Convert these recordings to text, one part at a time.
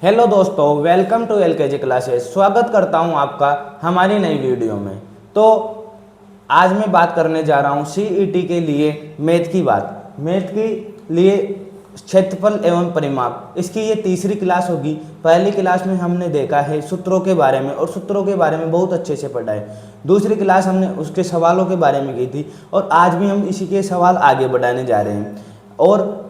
Hello दोस्तों, welcome to LKG classes. स्वागत करता हूं आपका हमारी नई वीडियो में। तो आज मैं बात करने जा रहा हूं सीईटी के लिए मैथ की बात। मैथ के लिए क्षेत्रफल एवं परिमाप, इसकी ये तीसरी क्लास होगी। पहली क्लास में हमने देखा है सूत्रों के बारे में और सूत्रों के बारे में बहुत अच्छे से पढ़ा है। दूसरी क्लास हमने उसके सवालों के बारे में की थी और आज भी हम इसी के सवाल आगे बढ़ाने जा रहे हैं। और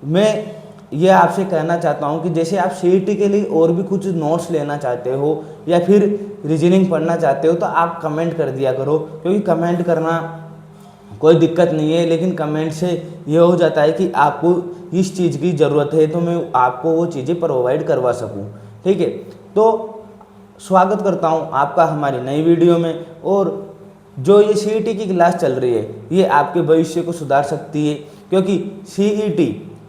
मैं ये आपसे कहना चाहता हूँ कि जैसे आप सीईटी के लिए और भी कुछ नोट्स लेना चाहते हो या फिर रीजनिंग पढ़ना चाहते हो तो आप कमेंट कर दिया करो, क्योंकि कमेंट करना कोई दिक्कत नहीं है, लेकिन कमेंट से ये हो जाता है कि आपको इस चीज़ की ज़रूरत है तो मैं आपको वो चीज़ें प्रोवाइड करवा सकूँ। ठीक है, तो स्वागत करता हूँ आपका हमारी नई वीडियो में। और जो ये सीईटी की क्लास चल रही है ये आपके भविष्य को सुधार सकती है, क्योंकि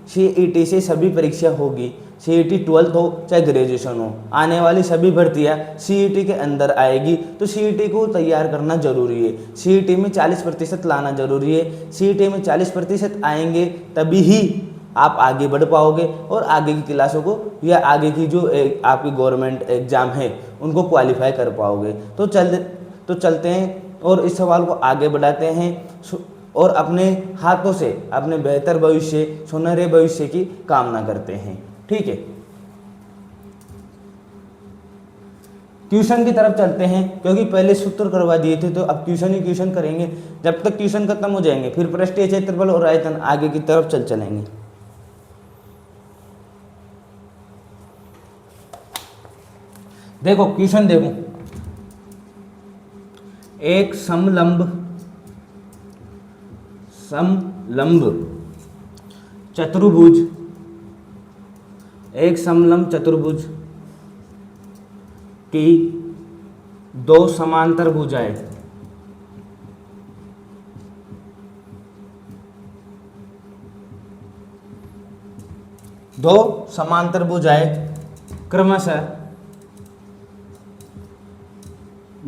सीईटी से सभी परीक्षा होगी। सीईटी 12th हो चाहे ग्रेजुएशन हो, आने वाली सभी भर्तियाँ सीईटी के अंदर आएगी। तो सीईटी को तैयार करना जरूरी है। सीईटी में 40% लाना जरूरी है। सीईटी में 40% आएंगे तभी ही आप आगे बढ़ पाओगे और आगे की क्लासों को या आगे की जो आपकी गवर्नमेंट एग्जाम है उनको क्वालिफाई कर पाओगे। तो चलते हैं और इस सवाल को आगे बढ़ाते हैं और अपने हाथों से अपने बेहतर भविष्य, सुनहरे भविष्य की कामना करते हैं। ठीक है, ट्यूशन की तरफ चलते हैं, क्योंकि पहले सूत्र करवा दिए थे तो अब ट्यूशन ही ट्यूशन करेंगे। जब तक ट्यूशन खत्म हो जाएंगे फिर पृष्ठीय क्षेत्रफल और आयतन आगे की तरफ चलेंगे। देखो क्वेश्चन देखो, एक समलंब चतुर्भुज, एक समलंब चतुर्भुज की दो समांतर भुजाएं क्रमशः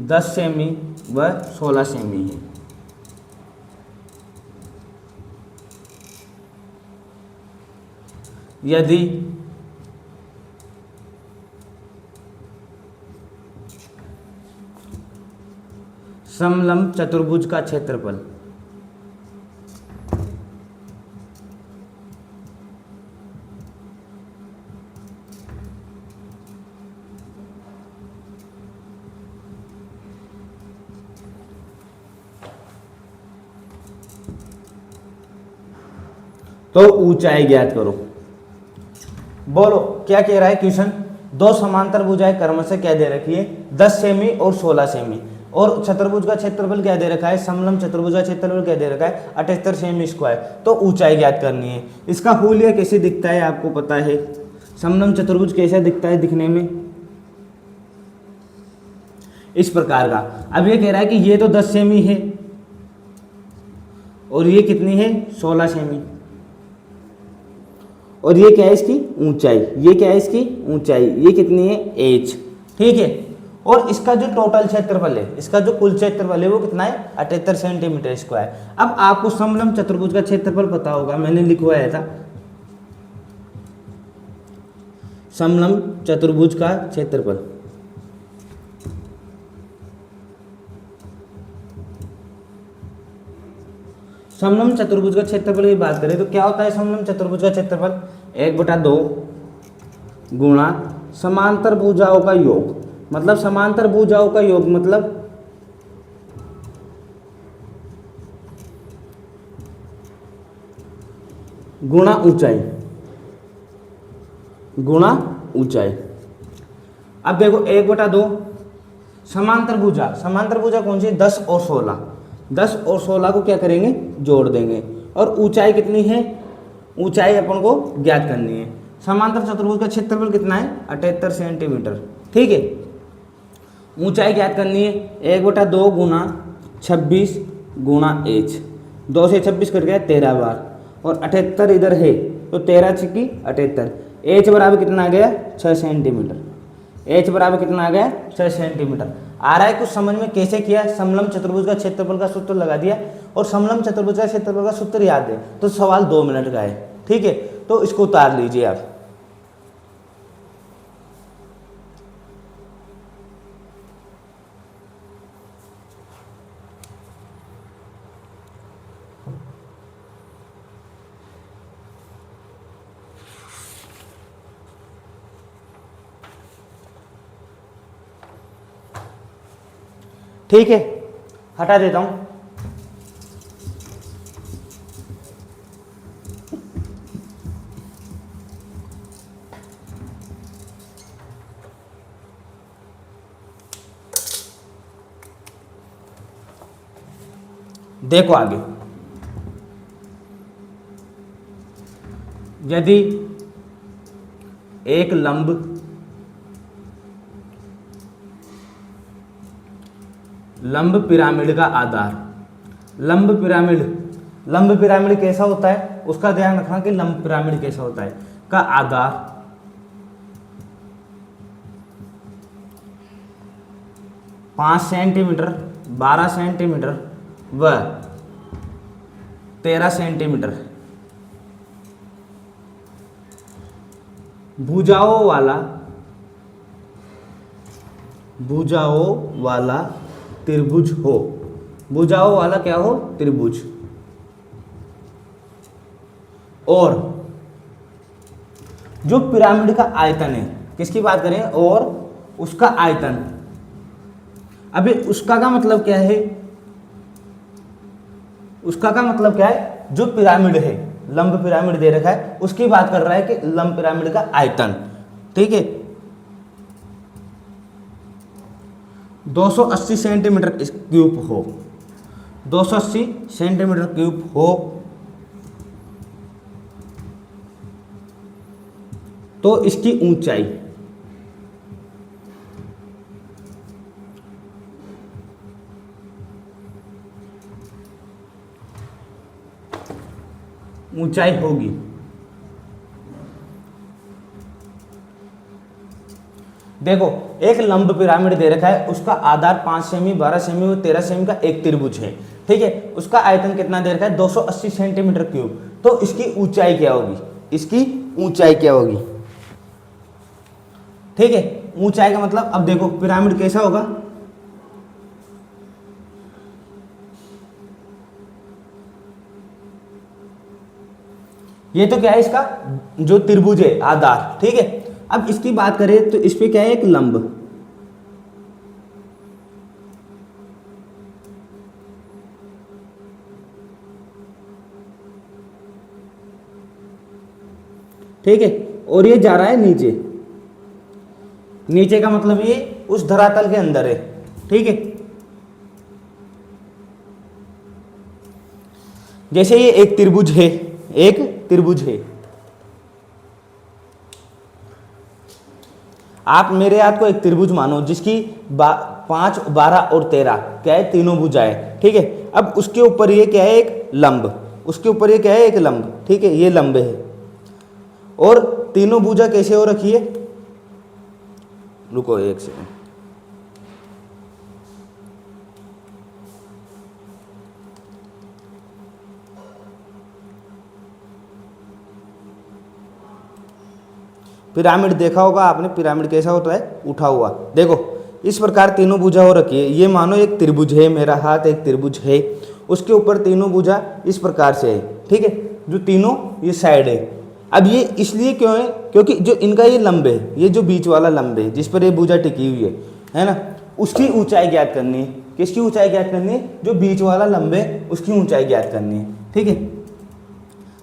10 सेमी व 16 सेमी है। यदि समलंब चतुर्भुज का क्षेत्रफल तो ऊंचाई ज्ञात करो। बोलो क्या कह रहा है क्वेश्चन। दो समांतर भुजाएं क्रमशः क्या दे रखी है, 10 सेमी और 16 सेमी, और चतुर्भुज का क्षेत्रफल क्या दे रखा है, समलंब चतुर्भुज का क्षेत्रफल क्या दे रखा है, 78 सेमी स्क्वायर। तो ऊंचाई ज्ञात करनी है। इसका हुलिया कैसे दिखता है आपको पता है। समलंब चतुर्भुज कैसा दिखता है दिखने में, इस प्रकार का। अब ये कह रहा है कि ये तो 10 सेमी है और ये कितनी है, 16 सेमी, और ये क्या है इसकी ऊंचाई, ये क्या है इसकी ऊंचाई, ये कितनी है h। ठीक है, और इसका जो टोटल क्षेत्रफल है, इसका जो कुल क्षेत्रफल है वो कितना है, 78 सेंटीमीटर स्क्वायर। अब आपको समलंब चतुर्भुज का क्षेत्रफल पता होगा, मैंने लिखवाया था। समलंब चतुर्भुज का क्षेत्रफल समलंब चतुर्भुज का क्षेत्रफल की बात करें तो क्या होता है समलंब चतुर्भुज का क्षेत्रफल, 1/2 गुणा समांतर भुजाओं का योग, मतलब समांतर भुजाओं का योग मतलब गुणा ऊंचाई। अब देखो 1/2 समांतर भुजा कौन सी, 10 और 16, 10 और 16 को क्या करेंगे, जोड़ देंगे। और ऊंचाई कितनी है, ऊंचाई अपन को ज्ञात करनी है। समांतर चतुर्भुज का क्षेत्रफल कितना है, 78 सेंटीमीटर। ठीक है, ऊंचाई ज्ञात करनी है, 1/2 गुणा 26 गुणा h, 2 से 26 कट गया 13 बार, और 78 इधर है तो 13 छिकी 78, h बराबर कितना आ गया, 6 सेंटीमीटर। h बराबर कितना आ गया, 6 सेंटीमीटर। आ रहा है कुछ समझ में कैसे किया, समलंब चतुर्भुज का क्षेत्रफल का सूत्र लगा दिया और समलंब चतुर्भुज का क्षेत्रफल का सूत्र याद है तो सवाल 2 मिनट का है। ठीक है, तो इसको उतार लीजिए आप। ठीक है, हटा देता हूं। देखो आगे, यदि एक लंब पिरामिड का आधार, लंब पिरामिड कैसा होता है उसका ध्यान रखना कि लंब पिरामिड कैसा होता है, का आधार 5 सेंटीमीटर, 12 सेंटीमीटर व 13 सेंटीमीटर भुजाओं वाला त्रिभुज हो। भुजाओं वाला क्या हो? त्रिभुज। और जो पिरामिड का आयतन है, किसकी बात करें? और उसका आयतन। अभी उसका का मतलब क्या है? उसका का मतलब क्या है? जो पिरामिड है, लंब पिरामिड दे रखा है, उसकी बात कर रहा है कि लंब पिरामिड का आयतन, ठीक है, 280 सेंटीमीटर क्यूब हो, 280 सेंटीमीटर क्यूब हो, तो इसकी ऊंचाई होगी देखो, एक लंब पिरामिड दे रखा है, उसका आधार 5 सेमी, 12 सेमी और 13 सेमी का एक त्रिभुज है, ठीक है। उसका आयतन कितना दे रखा है? 280 सेंटीमीटर क्यूब। तो इसकी ऊंचाई क्या होगी? इसकी ऊंचाई क्या होगी? ठीक है, ऊंचाई का मतलब, अब देखो पिरामिड कैसा होगा, ये तो क्या है, इसका जो त्रिभुज है आधार, ठीक है। अब इसकी बात करें तो इस पे क्या है? एक लंब, ठीक है, और ये जा रहा है नीचे। नीचे का मतलब ये उस धरातल के अंदर है, ठीक है। जैसे ये एक त्रिभुज है, एक त्रिभुज है, आप मेरे हाथ को एक त्रिभुज मानो जिसकी 5, 12 और 13 क्या है? तीनों भुजाएं, ठीक है। अब उसके ऊपर ये क्या है? एक लंब, उसके ऊपर ये क्या है? एक लंब, ठीक है, ये लंब है। और तीनों भुजा कैसे हो रखी है? रुको एक सेकंड, पिरामिड देखा होगा आपने, पिरामिड कैसा होता है? उठा हुआ। देखो इस प्रकार तीनों भुजा हो रखी है। ये मानो एक त्रिभुज है, मेरा हाथ एक त्रिभुज है, उसके ऊपर तीनों भुजा इस प्रकार से है, ठीक है, जो तीनों ये साइड है। अब ये इसलिए क्यों है? क्योंकि जो इनका ये लंब है, ये जो बीच वाला लंब है जिस पर ये भुजा टिकी हुई है ना, उसकी ऊंचाई ज्ञात करनी है। किसकी ऊंचाई ज्ञात करनी है? जो बीच वाला लंब है उसकी ऊंचाई ज्ञात करनी है, ठीक है।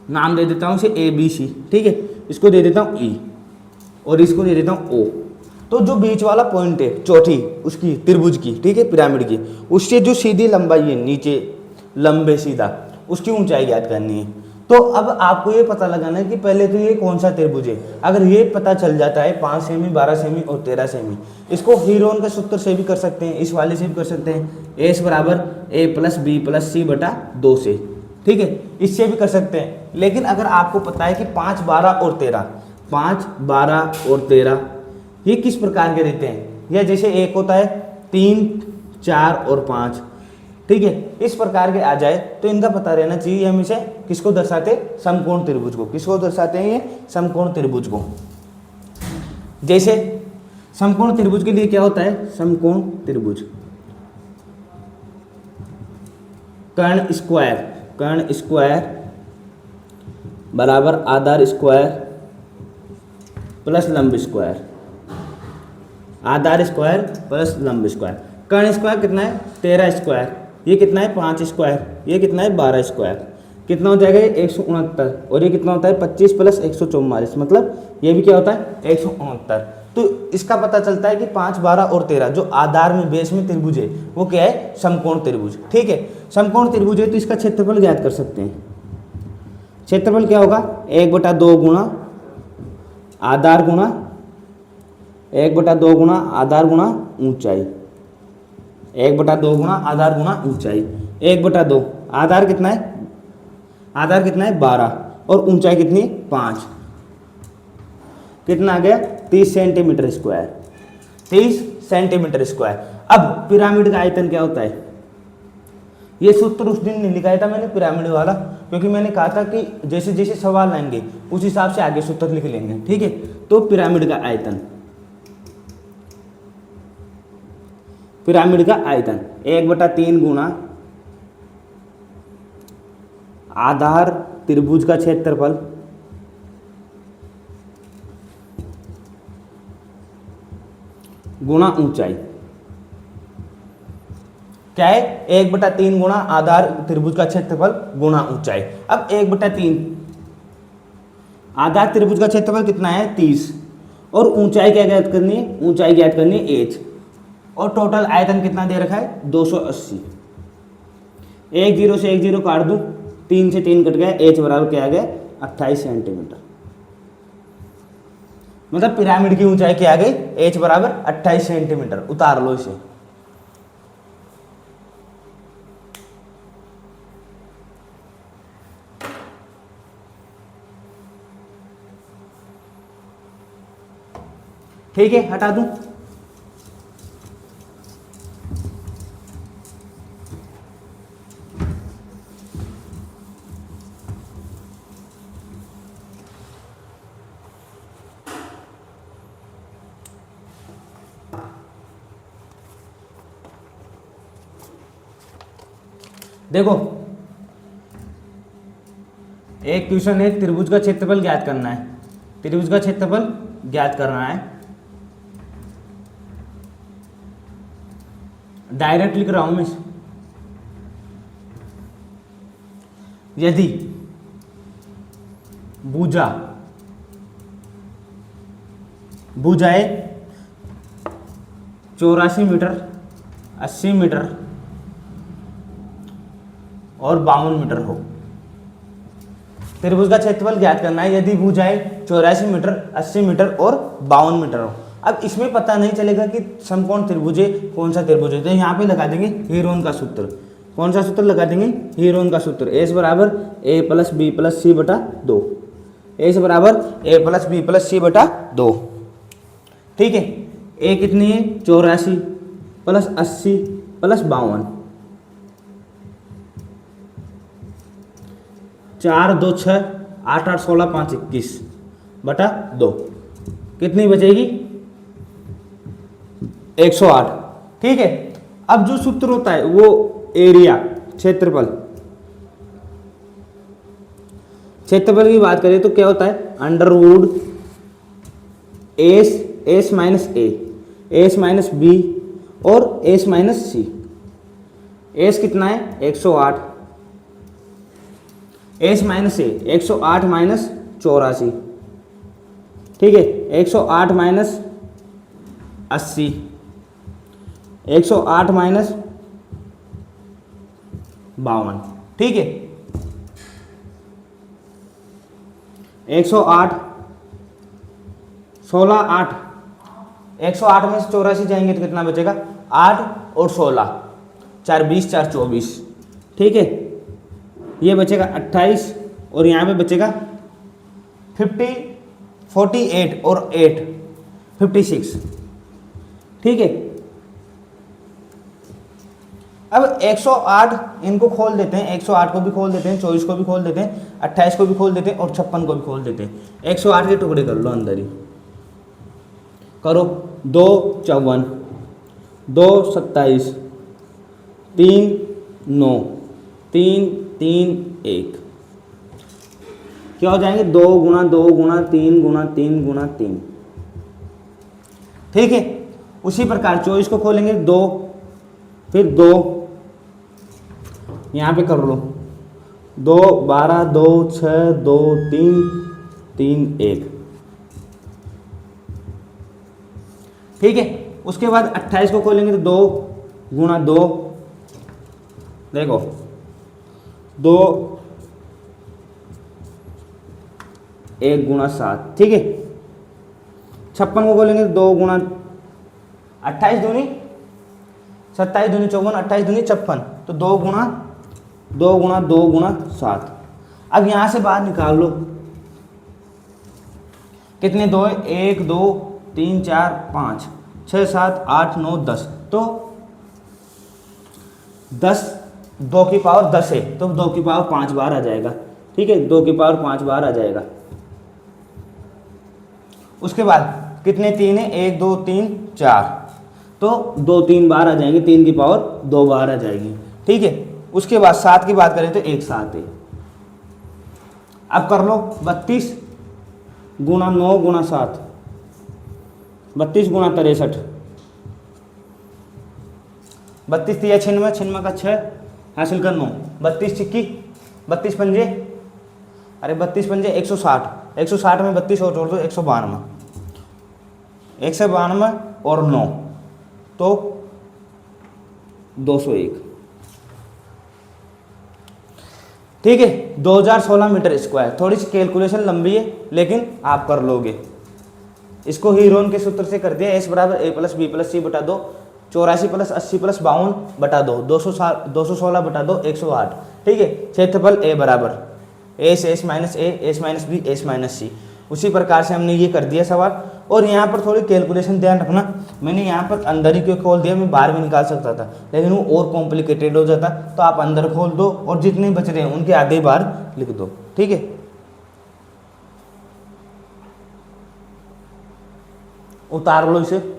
नाम दे देता हूँ इसे ABC, ठीक है, इसको दे देता हूँ E और इसको दे देता हूँ O। तो जो बीच वाला पॉइंट है, चौथी उसकी त्रिभुज की, ठीक है, पिरामिड की, उससे जो सीधी लंबाई है, नीचे लंबे सीधा, उसकी ऊंचाई ज्ञात करनी है। तो अब आपको ये पता लगाना है कि पहले तो ये कौन सा त्रिभुज है। अगर ये पता चल जाता है 5 सेमी, 12 सेमी और 13 सेमी, इसको हीरोन के सूत्र से भी कर सकते हैं, इस वाले से भी कर सकते हैं, एस बराबर A + B + C बटा 2 से, ठीक है, इससे भी कर सकते हैं। लेकिन अगर आपको पता है कि 5, 12 और 13, 5, 12 और 13 ये किस प्रकार के रहते हैं, या जैसे एक होता है 3, 4 और 5, ठीक है, इस प्रकार के आ जाए तो इनका पता रहना चाहिए। हम इसे किसको दर्शाते? समकोण त्रिभुज को। किसको दर्शाते हैं? ये समकोण त्रिभुज को। जैसे समकोण त्रिभुज के लिए क्या होता है? समकोण त्रिभुज कर्ण स्क्वायर बराबर आधार स्क्वायर प्लस लंब स्क्वायर, आधार स्क्वायर प्लस लंब स्क्वायर। कर्ण स्क्वायर कितना है 13 स्क्वायर, ये कितना है 5 स्क्वायर, ये कितना है 12 स्क्वायर, कितना हो जाएगा 169, और ये कितना होता है 25 प्लस 144, मतलब ये भी क्या होता है 169। तो इसका पता चलता है कि 5, 12 और 13 जो आधार में बेस में त्रिभुज है वो क्या है समकोण त्रिभुज। ठीक है, समकोण त्रिभुज है तो इसका क्षेत्रफल ज्ञात कर सकते हैं। क्षेत्रफल क्या होगा 1/2 गुणा आधार गुणा 1/2 गुणा आधार गुणा ऊंचाई, 1/2 गुणा आधार गुणा ऊंचाई, 1/2 आधार कितना है, आधार कितना है 12 और ऊंचाई कितनी है 5, कितना आ गया 30 सेंटीमीटर स्क्वायर, 30 सेंटीमीटर स्क्वायर। अब पिरामिड का आयतन क्या होता है, ये सूत्र उस दिन नहीं लिखाया था मैंने पिरामिड वाला, क्योंकि मैंने कहा था कि जैसे जैसे सवाल आएंगे उस हिसाब से आगे सूत्र लिख लेंगे। ठीक है, तो पिरामिड का आयतन, पिरामिड का आयतन 1/3 गुणा आधार त्रिभुज का क्षेत्रफल गुणा ऊंचाई, क्या है 1/3 गुणा आधार त्रिभुज का क्षेत्रफल गुणा ऊंचाई। अब 1/3 आधार त्रिभुज का क्षेत्रफल कितना है 30, और ऊंचाई क्या ज्ञात करनी है, ऊंचाई ज्ञात करनी है h, और टोटल आयतन कितना दे रखा है 280। 1 0 से 1 0 काट दूं, 3 से 3 कट गया, h बराबर क्या आ गया 28 सेंटीमीटर। मतलब पिरामिड की ऊंचाई क्या आ गई h बराबर 28 सेंटीमीटर। उतार लो इसे। ठीक है, हटा दूं। देखो एक क्वेश्चन है, त्रिभुज का क्षेत्रफल ज्ञात करना है, त्रिभुज का क्षेत्रफल ज्ञात करना है। डायरेक्ट लिख रहा हूं मैं, यदि भुजाएं 84 मीटर, 80 मीटर और 52 मीटर हो, त्रिभुज का क्षेत्रफल ज्ञात करना है यदि भुजाएं 84 मीटर, 80 मीटर और 52 मीटर हो। अब इसमें पता नहीं चलेगा कि समकोण त्रिभुज है कौन सा त्रिभुज है, तो यहाँ पे लगा देंगे हीरोन का सूत्र। कौन सा सूत्र लगा देंगे, हीरोन का सूत्र। एस बराबर ए प्लस बी प्लस सी बटा 2, एस बराबर ए प्लस बी प्लस सी बटा 2। ठीक है, ए कितनी है 84 प्लस 80 प्लस 52, 4 2 6 8 8 16 5 21 बटा 2, कितनी बचेगी 108। ठीक है, अब जो सूत्र होता है वो एरिया क्षेत्रफल, क्षेत्रफल की बात करें तो क्या होता है Underwood S minus A, S minus B और एस माइनस सी। एस कितना है 108, एस माइनस ए 108 माइनस 84, ठीक है 108 माइनस 80, 108 माइनस 52। ठीक है, 108 16 8, 108 में से 84 जाएंगे तो कितना बचेगा 8 और 16 4 20 4 24। ठीक है, ये बचेगा 28 और यहाँ पे बचेगा 50 48 और 8 56। ठीक है, अब 108 इनको खोल देते हैं, 108 को भी खोल देते हैं, 24 को भी खोल देते हैं, 28 को भी खोल देते हैं और 56 को भी खोल देते हैं। 108 के टुकड़े कर लो, अंदर ही करो, 2 54, 2 27, 3 9, 3 3 1, क्या हो जाएंगे 2 गुणा 2 गुणा 3 गुणा 3 गुणा 3। ठीक है, उसी प्रकार 24 को खोलेंगे 2 फिर 2 यहाँ पे कर लो, 2 12 2 6 2 3 3 1, ठीक है। उसके बाद 28 को खोलेंगे तो 2 गुणा 2, देखो 2 1 गुणा 7, ठीक है। 56 को खोलेंगे तो 2 गुणा 28 दूनी 27 दूनी 54, 28 दूनी 56, तो 2 गुणा 2 गुणा 2 गुणा 7। अब यहाँ से बाहर निकाल लो, कितने 2 है, 1 2 3 4 5 6 7 8 9 10, तो 10 2 की पावर 10 है, तो 2 की पावर 5 बार आ जाएगा, ठीक है, 2 की पावर 5 बार आ जाएगा। उसके बाद कितने 3 है, 1 2 3 4, तो 2 3 बार आ जाएंगे, 3 की पावर 2 बार आ जाएगी, ठीक है। उसके बाद 7 की बात करें तो 1 7 है। अब कर लो 32 गुणा 9 गुणा 7, 32 गुणा 63, 32 तिया 96, 96 का 6 हासिल कर 9, 32 छिक्की 32 पंजे, अरे 32 पंजे 160, 160 में 32 और जोड़ दो 192, 192 और 9 तो 201, ठीक है। 2016 मीटर स्क्वायर। थोड़ी सी कैलकुलेशन लंबी है लेकिन आप कर लोगे। इसको हीरोन के सूत्र से कर दिया, एस बराबर ए प्लस बी प्लस सी बटा 2, 84 प्लस 80 प्लस 52 बटा 2, 216 बटा 2 108, ठीक है। क्षेत्रफल ए बराबर S minus A, S minus B, S minus C. उसी प्रकार से हमने ये कर दिया सवाल। और यहाँ पर थोड़ी कैलकुलेशन ध्यान रखना, मैंने यहाँ पर अंदर ही क्यों खोल दिया, मैं बाहर भी निकाल सकता था लेकिन वो और कॉम्प्लिकेटेड हो जाता, तो आप अंदर खोल दो और जितने बच रहे हैं उनके आधे बाहर लिख दो, ठीक है। उतार लो इसे।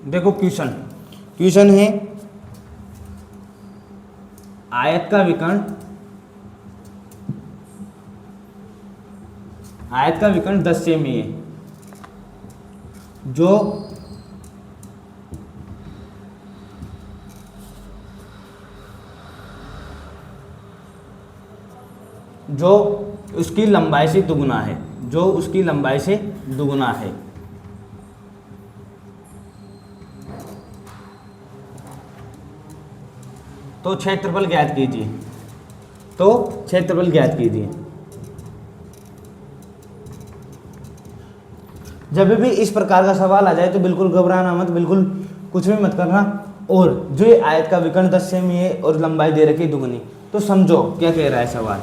देखो क्वेश्चन है आयत का विकर्ण 10 सेमी है, जो उसकी लंबाई से दुगुना है, तो क्षेत्रफल ज्ञात कीजिए। जब भी इस प्रकार का सवाल आ जाए तो बिल्कुल घबराना मत, बिल्कुल कुछ भी मत करना। और जो ये आयत का विकर्ण 10 सेमी है और लंबाई दे रखी दुगुनी, तो समझो क्या कह रहा है सवाल।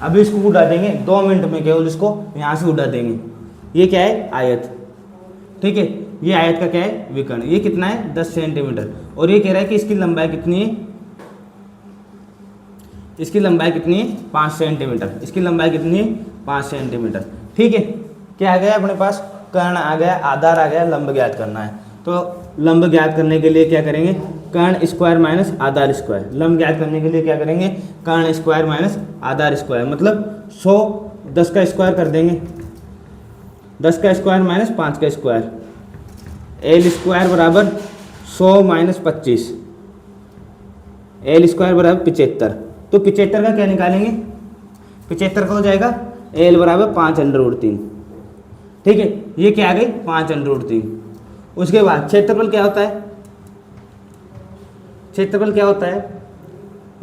अभी इसको उड़ा देंगे 2 मिनट में, केवल इसको यहाँ से उड़ा देंगे। ये क्या है, आयत, ठीक है। ये आयत का क्या है, विकर्ण। ये कितना है, 10 सेंटीमीटर। और ये कह रहा है कि इसकी लंबाई कितनी है, 5 सेंटीमीटर। ठीक है, क्या आ गया अपने पास, कर्ण आ गया, आधार आ गया, लंब ज्ञात करना है। तो लंब ज्ञात करने के लिए क्या करेंगे, कर्ण स्क्वायर माइनस आधार स्क्वायर। लंब ज्ञात करने के लिए क्या करेंगे, कर्ण स्क्वायर माइनस आधार स्क्वायर, मतलब 100 10 का स्क्वायर कर देंगे, 10 का स्क्वायर माइनस 5 का स्क्वायर, एल स्क्वायर बराबर 100 माइनस 25, एल स्क्वायर बराबर 75। तो 75 का क्या निकालेंगे, 75 का हो जाएगा एल बराबर 5√3। ठीक है, ये क्या आ गई 5√3। उसके बाद क्षेत्रफल क्या होता है, क्षेत्रफल क्या होता है,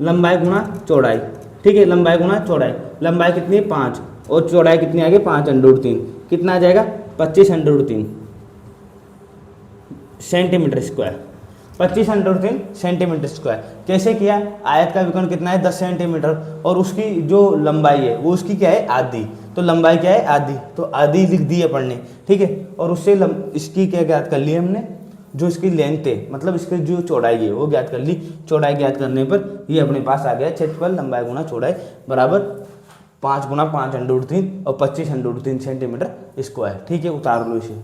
लंबाई गुणा चौड़ाई। ठीक है, लंबाई गुणा चौड़ाई, लंबाई कितनी है 5 और चौड़ाई कितनी आ गई 5√3, कितना आ जाएगा 25√3 सेंटीमीटर स्क्वायर, 25√3 सेंटीमीटर स्क्वायर। कैसे किया, आयत का विकर्ण कितना है 10 सेंटीमीटर और उसकी जो लंबाई है वो उसकी क्या है आधी, तो लंबाई क्या है आधी, तो आधी लिख दी है पढ़ने। ठीक है, और उससे इसकी क्या ज्ञात कर ली हमने, जो इसकी लेंथ है मतलब इसकी जो चौड़ाई है वो ज्ञात कर ली। चौड़ाई ज्ञात करने पर ये अपने पास आ गया क्षेत्रफल लंबाई गुणा चौड़ाई बराबर 5 गुणा 5√3 और 25√3 सेंटीमीटर स्क्वायर। ठीक है, उतार लो इसे।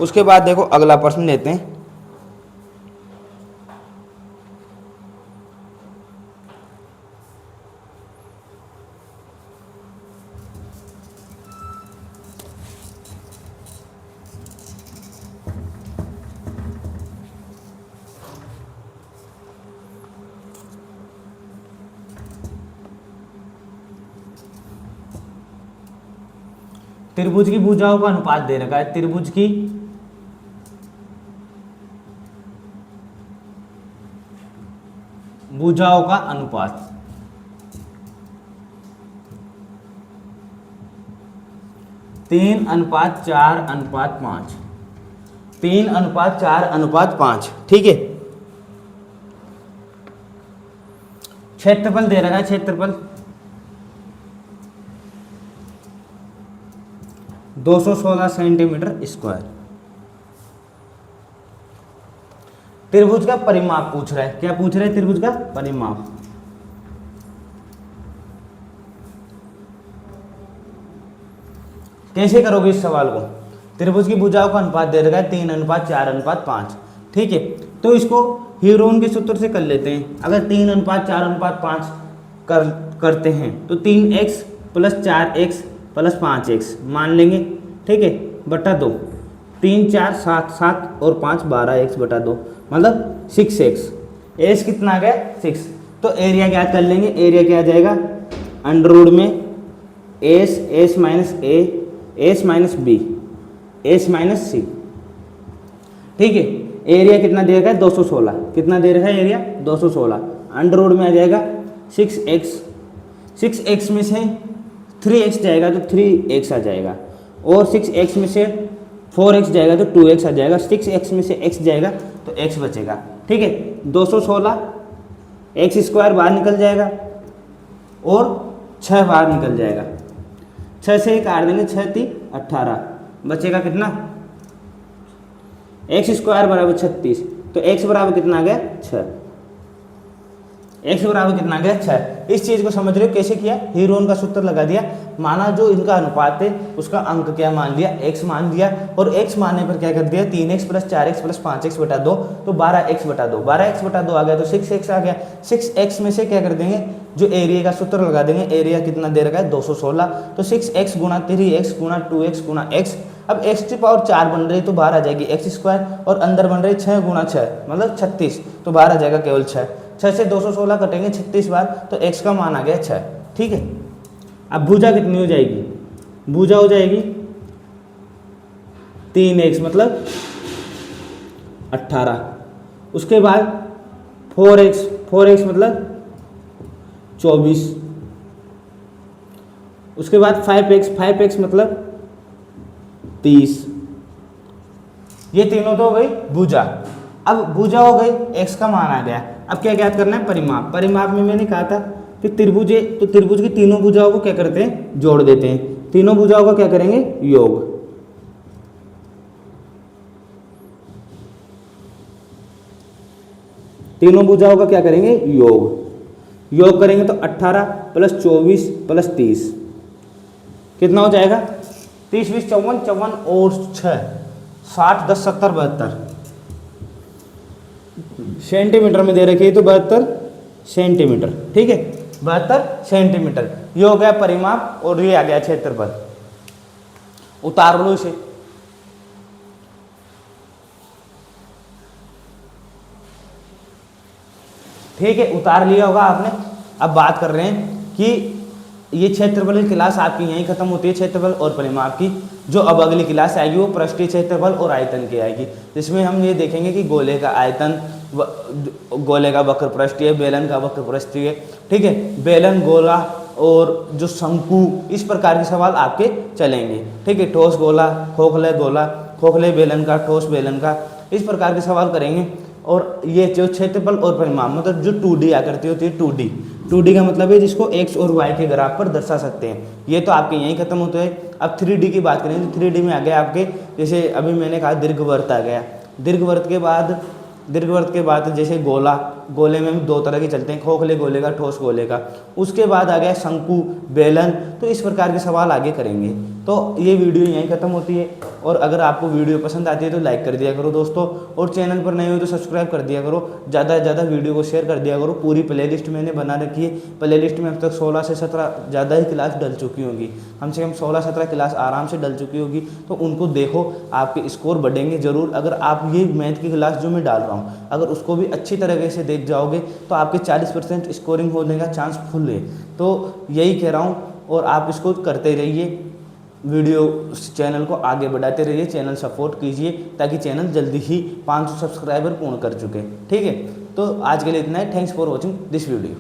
उसके बाद देखो अगला प्रश्न लेते हैं। त्रिभुज की भुजाओं का अनुपात दे रखा है, त्रिभुज की भुजाओं का अनुपात, तीन अनुपात 4:5, 3:4:5। ठीक है, क्षेत्रफल दे रखा है, क्षेत्रफल 216 सेंटीमीटर स्क्वायर। त्रिभुज का परिमाप पूछ रहा है, क्या पूछ रहा है, त्रिभुज का परिमाप। कैसे करोगे इस सवाल को, त्रिभुज की भुजाओं का अनुपात दे रखा है 3:4:5। ठीक है, तो इसको हीरोन के सूत्र से कर लेते हैं। अगर 3:4:5 करते हैं तो 3x + 4x + 5x मान लेंगे। ठीक है, बटा 2, 3 4 7 7 और 5 12x बटा 2 मतलब 6x। एस कितना आ गया 6। तो एरिया क्या कर लेंगे, एरिया क्या आ जाएगा अंडर में S minus A S minus B S minus C. ठीक है, एरिया कितना दे रखा है 216, कितना दे रखा है एरिया 216, अंडर में आ जाएगा 6x, 6x में से 3x जाएगा तो 3x आ जाएगा, और 6x में से 4x जाएगा तो 2x आ जाएगा, 6x में से x जाएगा तो x बचेगा। ठीक है, 216 x² बाहर निकल जाएगा और 6 बाहर निकल जाएगा, 6 से काट देंगे, 6 3 18, बचेगा कितना x² बराबर 36। तो x बराबर कितना आ गया 6, x बराबर कितना आ गया 6। इस चीज को समझ रहे हो कैसे किया, हीरोन का सूत्र लगा दिया, माना जो इनका अनुपात है उसका अंक क्या मान लिया x मान लिया, और x मानने पर क्या कर दिया 3x + 4x + 5x बटा 2 तो 12x बटा 2, 12x बटा 2 आ गया तो 6x आ गया। 6x में से क्या कर देंगे, जो एरिया का सूत्र लगा देंगे, एरिया कितना दे रखा है 216, तो 6x गुणा 3x गुणा 2x गुणा x। अब x की पावर 4 बन रही तो बाहर आ जाएगी x² और अंदर बन रही 6 गुणा 6 मतलब 36, तो बाहर आ जाएगा केवल 6। 6 से 216 कटेंगे 36 बार तो x का मान आ गया 6। ठीक है, अब भुजा कितनी हो जाएगी, भुजा हो जाएगी 3x मतलब 18। उसके बाद 4x, 4x मतलब 24। उसके बाद 5x, 5x मतलब 30। ये तीनों तो हो गई भुजा। अब भुजा हो गई, x का मान आ गया। अब क्या ज्ञात करना है? परिमाप। परिमाप में मैंने कहा था कि त्रिभुज है, तो त्रिभुज की तीनों भुजाओं को क्या करते हैं? जोड़ देते हैं। तीनों भुजाओं का क्या करेंगे? योग। तीनों भुजाओं का क्या करेंगे? योग। योग करेंगे तो 18 प्लस 24 प्लस 30 कितना हो जाएगा? 30 20 54, 54 और 6 60 10 70 72 सेंटीमीटर में दे रखी है, तो 72 सेंटीमीटर। ठीक है, 72 सेंटीमीटर ये हो गया परिमाप, और ये आ गया क्षेत्रफल। उतार लो इसे। ठीक है, उतार लिया होगा आपने। अब बात कर रहे हैं कि ये क्षेत्रफल की क्लास आपकी यहीं खत्म होती है, क्षेत्रफल और परिमाप की। जो अब अगली क्लास आएगी वो पृष्ठीय क्षेत्रफल और आयतन की आएगी, जिसमें हम ये देखेंगे कि गोले का आयतन, गोले का वक्र पृष्ठीय, बेलन का वक्र पृष्ठीय। ठीक है, बेलन, गोला और जो शंकु, इस प्रकार के सवाल आपके चलेंगे। ठीक है, ठोस गोला, खोखले गोला, खोखले बेलन का, ठोस बेलन का, इस प्रकार के सवाल करेंगे। और ये जो क्षेत्रफल और परिमाप मतलब जो 2D आकृति होती है, 2D, 2D का मतलब है जिसको x और y के ग्राफ पर दर्शा सकते हैं। ये तो आपके यहीं खत्म होते हैं। अब 3D की बात करें तो 3D में आ गया आपके, जैसे अभी मैंने कहा दीर्घवृत्त आ गया। दीर्घवृत्त के बाद जैसे गोला, गोले में भी दो तरह के चलते हैं, खोखले गोले का, ठोस गोले का। उसके बाद आ गया शंकु, बेलन। तो इस प्रकार के सवाल आगे करेंगे। तो ये वीडियो यहीं खत्म होती है। और अगर आपको वीडियो पसंद आती है तो लाइक कर दिया करो दोस्तों, और चैनल पर नए हो तो सब्सक्राइब कर दिया करो, ज़्यादा से ज़्यादा वीडियो को शेयर कर दिया करो। पूरी प्लेलिस्ट मैंने बना रखी है। प्लेलिस्ट में अब तक 16 से 17 ज़्यादा ही क्लास डल चुकी होगी, कम से कम 16-17 क्लास आराम से डल चुकी होगी। तो उनको देखो, आपके स्कोर बढ़ेंगे ज़रूर। अगर आप ये मैथ की क्लास जो मैं डाल रहा हूँ, अगर उसको भी अच्छी तरीके से देख जाओगे तो आपके 40% स्कोरिंग होने का चांस फुल है। तो यही कह रहा हूँ, और आप इसको करते रहिए, वीडियो चैनल को आगे बढ़ाते रहिए, चैनल सपोर्ट कीजिए, ताकि चैनल जल्दी ही 500 सब्सक्राइबर पूर्ण कर चुके। ठीक है, तो आज के लिए इतना है। Thanks for watching this video.